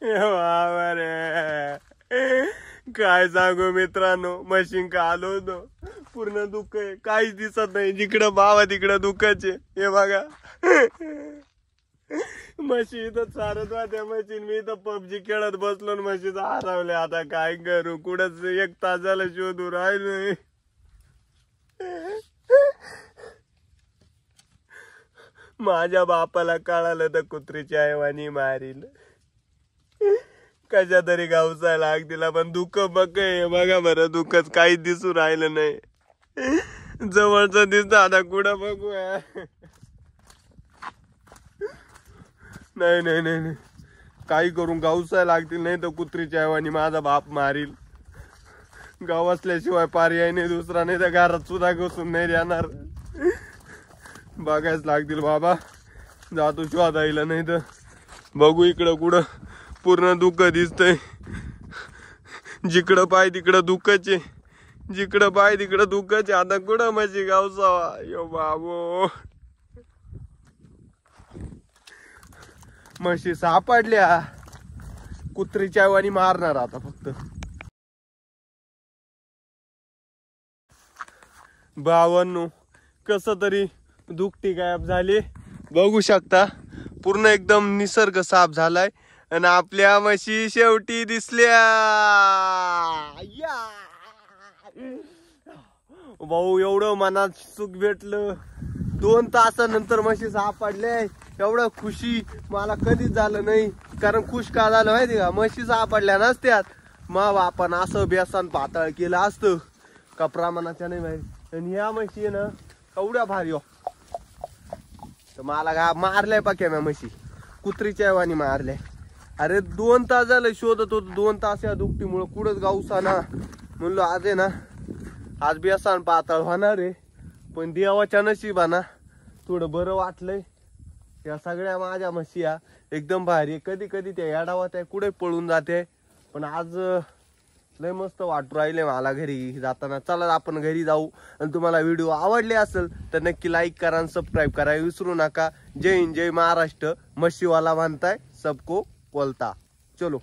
रे काय सांगू मित्रांनो, मशीन का आलो होतो, पूर्ण दुःख आहे, काहीच दिसत नाही. जिकडं बावा तिकडं दुःखच आहे. हे बघा म्हशी इथं चारत होत्या. मशीन मी इथं पबजी खेळत बसलो, म्हशीच हरवले. आता काय करू, कुठंच 1 तास झाला शोधू राहिलोय. माझ्या बापाला कळालं तर कुत्रीच्या ऐवानी मारील. कशा तरी गावचा लागतील, पण दुःख बघ बघा बरं, दुःखच काहीच दिसू राहिलं नाही. जवळच दिसत, आता कुठं बघूया. नाही नाही नाही नाही, काही करून गावचा लागतील, नाही तर कुत्रीच्या ऐवानी माझा बाप मारील. गाव असल्याशिवाय पर्याय नाही दुसरा, नाही तर घरात सुद्धा घुसून नाही राहणार. बघायच लागतील बाबा, जातो शोधायला, नाही तर बघू इकडं कुठं. पूर्ण दुःख दिसतंय, जिकडं पाय तिकडं दुःखच आहे, जिकडं पाय तिकडं दुःखच आहे. आता कुठं म्हशी गावसावा. यो बाबो, म्हशी सापडल्या, कुत्रीच्या वाणी मारणार आता फक्त. भावांनो, कस तरी दुखती गायब झाली, बघू शकता. पूर्ण एकदम निसर्ग साफ झालाय आणि आपल्या म्हशी शेवटी दिसल्या. भाऊ, एवढं मनात सुख भेटलं. 2 तासानंतर म्हशी सापडल्या, एवढं खुशी मला कधीच झालं नाही. कारण खुश का झालं माहिती का, म्हशी सापडल्या नसत्यात मग आपण असं बेसन पातळ केलं असतं का प्रमाणाच्या नाही माहिती. आणि ह्या म्हशी ना एवढ्या भारी हो, तर मला का मारलाय पाक्या म्या म्हशी, कुत्रीच्या वाणी मारल्या. अरे 2 तास झालं शोधत होतो, 2 तास या दुपटीमुळे कुठंच गावसा ना. म्हणलो आज आहे ना, आज बेसन पातळ होणार आहे. पण देवाच्या नशिबाना थोडं बरं वाटलंय. या सगळ्या माझ्या म्हशी या एकदम भारी. कधी कधी त्या याडावात आहे, कुठे पळून जाते, पण आज लय मस्त वाटू राहिले मला घरी जाताना. चला आपण घरी जाऊ. आणि तुम्हाला व्हिडिओ आवडले असेल तर नक्की लाईक करा आणि सबस्क्राईब करा विसरू नका. जय हिंद, जय महाराष्ट्र. म्हशीवाला म्हणताय सबको बोलता. चलो.